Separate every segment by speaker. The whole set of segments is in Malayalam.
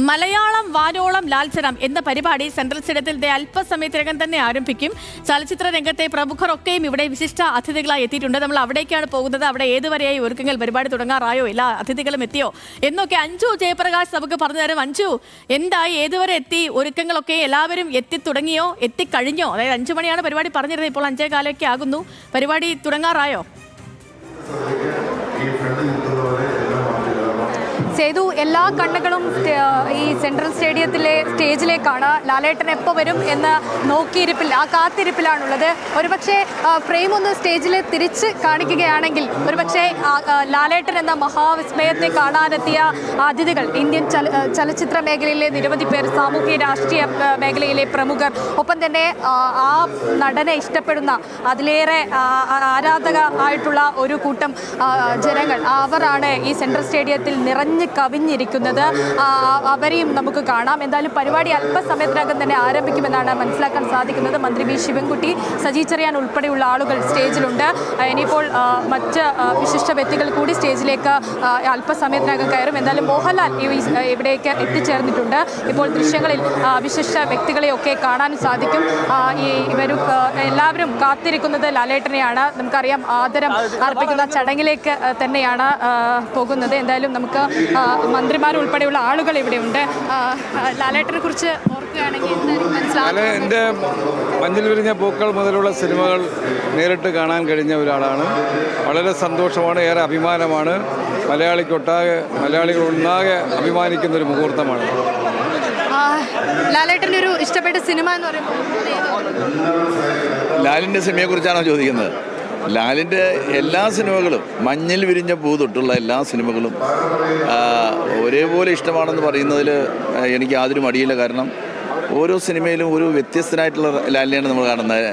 Speaker 1: മലയാളം വാനോളം ലാൽസരം എന്ന പരിപാടി സെൻട്രൽ സ്റ്റേഡിയത്തിൽ അല്പസമയത്തിനകം തന്നെ ആരംഭിക്കും. ചലച്ചിത്ര രംഗത്തെ പ്രമുഖരൊക്കെയും ഇവിടെ വിശിഷ്ട അതിഥികളായി എത്തിയിട്ടുണ്ട്. നമ്മൾ അവിടേക്കാണ് പോകുന്നത്. അവിടെ ഏതുവരെയായി ഒരുക്കങ്ങൾ, പരിപാടി തുടങ്ങാറായോ, എല്ലാ അതിഥികളും എത്തിയോ എന്നൊക്കെ അഞ്ജു ജയപ്രകാശ് നമുക്ക് പറഞ്ഞു തരാം. അഞ്ജു, എന്തായി, ഏതുവരെ എത്തി ഒരുക്കങ്ങളൊക്കെ? എല്ലാവരും എത്തി തുടങ്ങിയോ, എത്തിക്കഴിഞ്ഞോ? അതായത് 5 മണിയാണ് പരിപാടി പറഞ്ഞിരുന്നത്, ഇപ്പോൾ 5:15 ആകുന്നു. പരിപാടി തുടങ്ങാറായോ?
Speaker 2: സേതു, എല്ലാ കണ്ണുകളും ഈ സെൻട്രൽ സ്റ്റേഡിയത്തിലെ സ്റ്റേജിലേക്കാണ്. ലാലേട്ടൻ എപ്പോൾ വരും എന്ന കാത്തിരിപ്പിലാണുള്ളത്. ഒരുപക്ഷെ ഫ്രെയിം ഒന്ന് സ്റ്റേജിൽ തിരിച്ച് കാണിക്കുകയാണെങ്കിൽ ഒരുപക്ഷെ ലാലേട്ടൻ എന്ന മഹാവിസ്മയത്തെ കാണാനെത്തിയ അതിഥികൾ, ഇന്ത്യൻ ചലച്ചിത്ര മേഖലയിലെ നിരവധി പേർ, സാമൂഹ്യ രാഷ്ട്രീയ മേഖലയിലെ പ്രമുഖർ, ഒപ്പം തന്നെ ആ നടനെ ഇഷ്ടപ്പെടുന്ന അതിലേറെ ആരാധക ആയിട്ടുള്ള ഒരു കൂട്ടം ജനങ്ങൾ, അവരാണ് ഈ സെൻട്രൽ സ്റ്റേഡിയത്തിൽ നിറഞ്ഞ് കവിഞ്ഞിരിക്കുന്നത്. അവരെയും നമുക്ക് കാണാം. എന്തായാലും പരിപാടി അല്പസമയത്തിനകം തന്നെ ആരംഭിക്കുമെന്നാണ് മനസ്സിലാക്കാൻ സാധിക്കുന്നത്. മന്ത്രി വി ശിവൻകുട്ടി, സജി ചെറിയാൻ ഉൾപ്പെടെയുള്ള ആളുകൾ സ്റ്റേജിലുണ്ട്. ഇനിയിപ്പോൾ മറ്റ് വിശിഷ്ട വ്യക്തികൾ കൂടി സ്റ്റേജിലേക്ക് അല്പസമയത്തിനകം കയറും. എന്തായാലും മോഹൻലാൽ ഇവിടേക്ക് എത്തിച്ചേർന്നിട്ടുണ്ട്. ഇപ്പോൾ ദൃശ്യങ്ങളിൽ വിശിഷ്ട വ്യക്തികളെയൊക്കെ കാണാൻ സാധിക്കും. ഇവരും എല്ലാവരും കാത്തിരിക്കുന്നത് ലാലേട്ടനെയാണ്. നമുക്കറിയാം, ആദരം അർപ്പിക്കുന്ന ചടങ്ങിലേക്ക് തന്നെയാണ് പോകുന്നത്. എന്തായാലും നമുക്ക് മന്ത്രിമാരുൾപ്പെടെയുള്ള ആളുകൾ ഇവിടെ ഉണ്ട്. ലാലേട്ടനെ കുറിച്ച് ഓർക്കുകയാണെങ്കിൽ എന്തായാലും മനസ്സിലാവും.
Speaker 3: എൻ്റെ മഞ്ഞിൽ വിരിഞ്ഞ പൂക്കൾ മുതലുള്ള സിനിമകൾ നേരിട്ട് കാണാൻ കഴിഞ്ഞ ഒരാളാണ്. വളരെ സന്തോഷമാണ്, ഏറെ അഭിമാനമാണ്. മലയാളികൾ ഒന്നാകെ അഭിമാനിക്കുന്ന ഒരു മുഹൂർത്തമാണ്.
Speaker 2: ലാലേട്ടൻ്റെ ഒരു ഇഷ്ടപ്പെട്ട സിനിമ എന്ന് പറയുമ്പോൾ
Speaker 4: ലാലിൻ്റെ സിനിമയെക്കുറിച്ചാണോ ചോദിക്കുന്നത്? ലാലിൻ്റെ എല്ലാ സിനിമകളും, മഞ്ഞിൽ വിരിഞ്ഞ പൂ തൊട്ടുള്ള എല്ലാ സിനിമകളും ഒരേപോലെ ഇഷ്ടമാണെന്ന് പറയുന്നതിൽ എനിക്ക് യാതൊരു മടിയില്ല. കാരണം ഓരോ സിനിമയിലും ഒരു വ്യത്യസ്തനായിട്ടുള്ള ലാലിനെയാണ് നമ്മൾ കാണുന്നത്.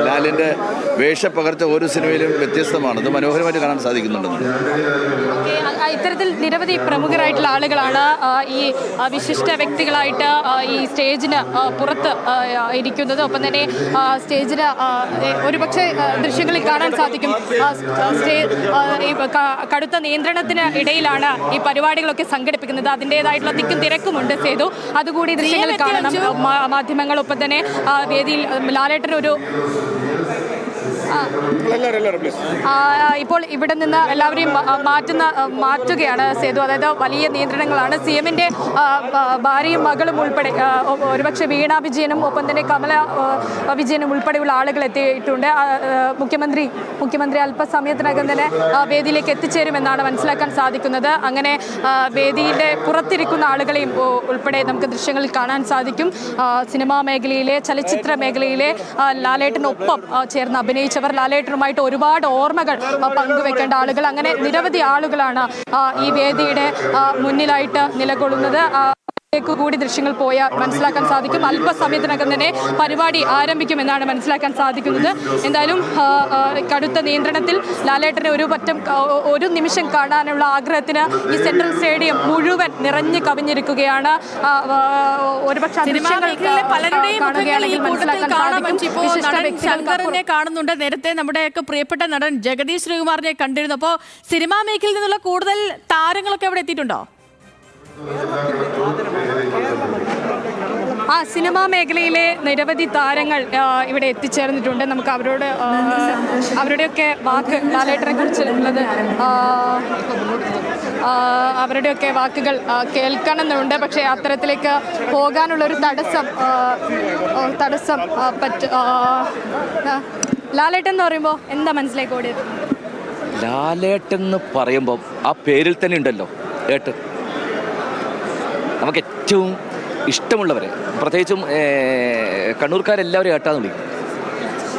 Speaker 4: ലാലിൻ്റെ വേഷപ്പകർച്ച ഓരോ സിനിമയിലും വ്യത്യസ്തമാണ്. അത് മനോഹരമായിട്ട് കാണാൻ സാധിക്കുന്നുണ്ടെന്ന്.
Speaker 2: ഇത്തരത്തിൽ നിരവധി പ്രമുഖരായിട്ടുള്ള ആളുകളാണ് ഈ വിശിഷ്ട വ്യക്തികളായിട്ട് ഈ സ്റ്റേജിന് പുറത്ത് ഇരിക്കുന്നത്. ഒപ്പം തന്നെ സ്റ്റേജിന് ഒരുപക്ഷെ ദൃശ്യങ്ങളിൽ കാണാൻ സാധിക്കും, കടുത്ത നിയന്ത്രണത്തിന് ഇടയിലാണ് ഈ പരിപാടികളൊക്കെ സംഘടിപ്പിക്കുന്നത്. അതിൻ്റെതായിട്ടുള്ള തിക്കും തിരക്കുമുണ്ട് സേതു. അതുകൂടി ദൃശ്യങ്ങളിൽ കാണണം. മാധ്യമങ്ങളൊപ്പം തന്നെ വേദിയിൽ ലാലേട്ടനൊരു ഇപ്പോൾ ഇവിടെ നിന്ന് എല്ലാവരെയും മാറ്റുകയാണ് സേതു. അതായത് വലിയ നിയന്ത്രണങ്ങളാണ്. CM-ന്റെ ഭാര്യയും മകളും ഉൾപ്പെടെ ഒരുപക്ഷെ വീണ വിജയനും ഒപ്പം തന്നെ കമല വിജയനും ഉൾപ്പെടെയുള്ള ആളുകൾ എത്തിയിട്ടുണ്ട്. മുഖ്യമന്ത്രി അല്പസമയത്തിനകം തന്നെ വേദിയിലേക്ക് എത്തിച്ചേരുമെന്നാണ് മനസ്സിലാക്കാൻ സാധിക്കുന്നത്. അങ്ങനെ വേദിയുടെ പുറത്തിരിക്കുന്ന ആളുകളെയും ഉൾപ്പെടെ നമുക്ക് ദൃശ്യങ്ങളിൽ കാണാൻ സാധിക്കും. സിനിമാ മേഖലയിലെ, ചലച്ചിത്ര മേഖലയിലെ ലാലേട്ടനൊപ്പം ചേർന്ന് അഭിനയിച്ചവർ, ലാലേട്ടനുമായിട്ട് ഒരുപാട് ഓർമ്മകൾ പങ്കുവെക്കേണ്ട ആളുകൾ, അങ്ങനെ നിരവധി ആളുകളാണ് ഈ വേദിയുടെ മുന്നിലായിട്ട് നിലകൊള്ളുന്നത്. കൂടി ദൃശ്യങ്ങൾ പോയാൽ മനസ്സിലാക്കാൻ സാധിക്കും. അല്പസമയത്തിനകം തന്നെ പരിപാടി ആരംഭിക്കുമെന്നാണ് മനസ്സിലാക്കാൻ സാധിക്കുന്നത്. എന്തായാലും കടുത്ത നിയന്ത്രണത്തിൽ ലാലേട്ടനെ ഒരു നിമിഷം കാണാനുള്ള ആഗ്രഹത്തിന് ഈ സെൻട്രൽ സ്റ്റേഡിയം മുഴുവൻ നിറഞ്ഞു കവിഞ്ഞിരിക്കുകയാണ്. ഒരുപക്ഷെ
Speaker 1: ശങ്കറിനെ കാണുന്നുണ്ട്. നേരത്തെ നമ്മുടെയൊക്കെ പ്രിയപ്പെട്ട നടൻ ജഗദീഷ് ശ്രീകുമാറിനെ കണ്ടിരുന്നു. അപ്പോൾ സിനിമാ മേഖലയിൽ നിന്നുള്ള കൂടുതൽ താരങ്ങളൊക്കെ അവിടെ എത്തിയിട്ടുണ്ടോ?
Speaker 2: സിനിമാ മേഖലയിലെ നിരവധി താരങ്ങൾ ഇവിടെ എത്തിച്ചേർന്നിട്ടുണ്ട്. നമുക്ക് അവരുടെയൊക്കെ വാക്ക്, ലാലേട്ടനെ കുറിച്ചുള്ളത് അവരുടെയൊക്കെ വാക്കുകൾ കേൾക്കണമെന്നുണ്ട്. പക്ഷേ അത്തരത്തിലേക്ക് പോകാനുള്ളൊരു തടസ്സം ലാലേട്ടൻ എന്ന് പറയുമ്പോൾ എന്താ മനസ്സിലേക്ക് ഓടിയത്?
Speaker 5: ലാലേട്ടൻ എന്ന് പറയുമ്പോൾ ആ പേരിൽ തന്നെ ഉണ്ടല്ലോ ഏട്ടൻ. നമുക്ക് ഏറ്റവും ഇഷ്ടമുള്ളവരെ, പ്രത്യേകിച്ചും കണ്ണൂർക്കാരെല്ലാവരും ഏട്ടാന്ന് വിളിക്കും.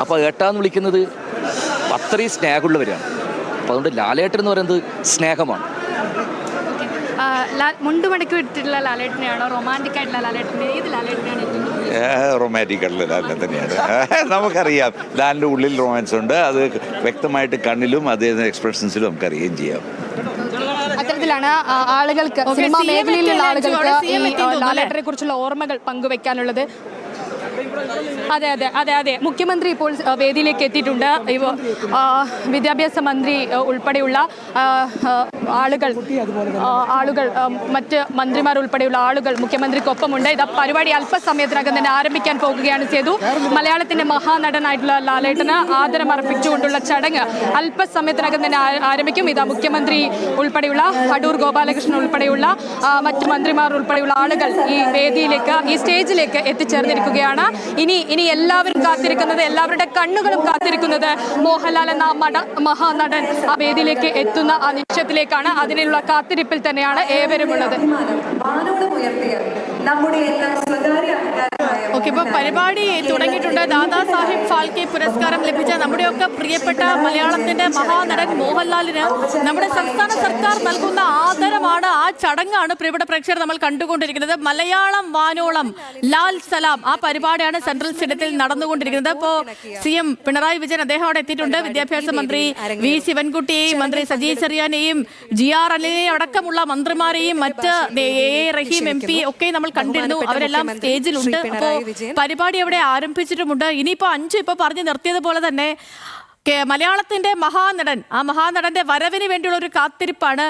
Speaker 5: അപ്പോൾ ഏട്ടാന്ന് വിളിക്കുന്നത് അത്രയും സ്നേഹമുള്ളവരാണ്. അപ്പോൾ അതുകൊണ്ട് ലാലേട്ടൻ എന്ന് പറയുന്നത് സ്നേഹമാണ്.
Speaker 2: മുണ്ടു മടക്കി വിട്ടിട്ടുള്ള ലാലേട്ടനെയാണോ, റൊമാൻറ്റിക് ആയിട്ടുള്ള ലാലേട്ടനെ? ഏത് ലാലേട്ടനെയാണ്?
Speaker 4: റൊമാൻറ്റിക് ആയിട്ടുള്ള ലാലിനെ തന്നെയാണ്. നമുക്കറിയാം ലാലിൻ്റെ ഉള്ളിൽ റൊമാൻസ് ഉണ്ട്. അത് വ്യക്തമായിട്ട് കണ്ണിലും അദ്ദേഹത്തിൻ്റെ എക്സ്പ്രഷൻസിലും നമുക്കറിയുകയും ചെയ്യാം.
Speaker 2: അത്തരത്തിലാണ് ആളുകൾക്ക്, സിനിമാ മേഖലയിലുള്ള ആളുകൾക്ക് ഈ ലാലേട്ടനെ കുറിച്ചുള്ള ഓർമ്മകൾ പങ്കുവെക്കാനുള്ളത്. അതെ അതെ അതെ അതെ മുഖ്യമന്ത്രി ഇപ്പോൾ വേദിയിലേക്ക് എത്തിയിട്ടുണ്ട്. വിദ്യാഭ്യാസ മന്ത്രി ഉൾപ്പെടെയുള്ള ആളുകൾ മറ്റ് മന്ത്രിമാർ ഉൾപ്പെടെയുള്ള ആളുകൾ മുഖ്യമന്ത്രിക്കൊപ്പമുണ്ട്. ഇത് പരിപാടി അല്പസമയത്തിനകം തന്നെ ആരംഭിക്കാൻ പോകുകയാണ് ചെയ്തു. മലയാളത്തിന്റെ മഹാനടനായിട്ടുള്ള ലാലേട്ടന് ആദരം അർപ്പിച്ചുകൊണ്ടുള്ള ചടങ്ങ് അല്പസമയത്തിനകം തന്നെ ആരംഭിക്കും. ഇതാ മുഖ്യമന്ത്രി ഉൾപ്പെടെയുള്ള അടൂർ ഗോപാലകൃഷ്ണൻ ഉൾപ്പെടെയുള്ള മറ്റ് മന്ത്രിമാർ ഉൾപ്പെടെയുള്ള ആളുകൾ ഈ വേദിയിലേക്ക്, ഈ സ്റ്റേജിലേക്ക് എത്തിച്ചേർന്നിരിക്കുകയാണ്. ഇനി എല്ലാവരും കാത്തിരിക്കുന്നത്, എല്ലാവരുടെ കണ്ണുകളും കാത്തിരിക്കുന്നത് മോഹൻലാൽ എന്ന മഹാനടൻ ആ വേദിയിലേക്ക് എത്തുന്ന ആ നിമിഷത്തിലേക്കാണ്. അതിനുള്ള കാത്തിരിപ്പിൽ തന്നെയാണ് ഏവരും ഉള്ളത്.
Speaker 1: ഓക്കെ, ഇപ്പൊ പരിപാടി തുടങ്ങിയിട്ടുണ്ട്. ദാദാ സാഹിബ് ഫാൽക്കെ പുരസ്കാരം ലഭിച്ച നമ്മുടെയൊക്കെ പ്രിയപ്പെട്ട മലയാളത്തിന്റെ മഹാനടൻ മോഹൻലാലിന് നമ്മുടെ സംസ്ഥാന സർക്കാർ നൽകുന്ന ആദരമാണ്, ആ ചടങ്ങാണ് പ്രിയപ്പെട്ട പ്രേക്ഷകർ നമ്മൾ കണ്ടുകൊണ്ടിരിക്കുന്നത്. മലയാളം വാനോളം ലാൽ സലാം, ആ പരിപാടിയാണ് സെൻട്രൽ സ്റ്റേഡിയത്തിൽ നടന്നുകൊണ്ടിരിക്കുന്നത്. ഇപ്പോൾ CM പിണറായി വിജയൻ അദ്ദേഹം അവിടെ എത്തിയിട്ടുണ്ട്. വിദ്യാഭ്യാസ മന്ത്രി വി ശിവൻകുട്ടിയെയും മന്ത്രി സജി ചെറിയാനെയും GR അനിലിനെയും അടക്കമുള്ള മന്ത്രിമാരെയും മറ്റ് റഹീം MP ഒക്കെ നമ്മൾ കണ്ടിരുന്നു. അവരെല്ലാം സ്റ്റേജിലുണ്ട്. അപ്പോൾ പരിപാടി അവിടെ ആരംഭിച്ചിട്ടുമുണ്ട്. ഇനിയിപ്പോ 5 ഇപ്പൊ പറഞ്ഞു നിർത്തിയതുപോലെ തന്നെ മലയാളത്തിന്റെ മഹാനടൻ, ആ മഹാനടന്റെ വരവിന് വേണ്ടിയുള്ള ഒരു കാത്തിരിപ്പാണ്.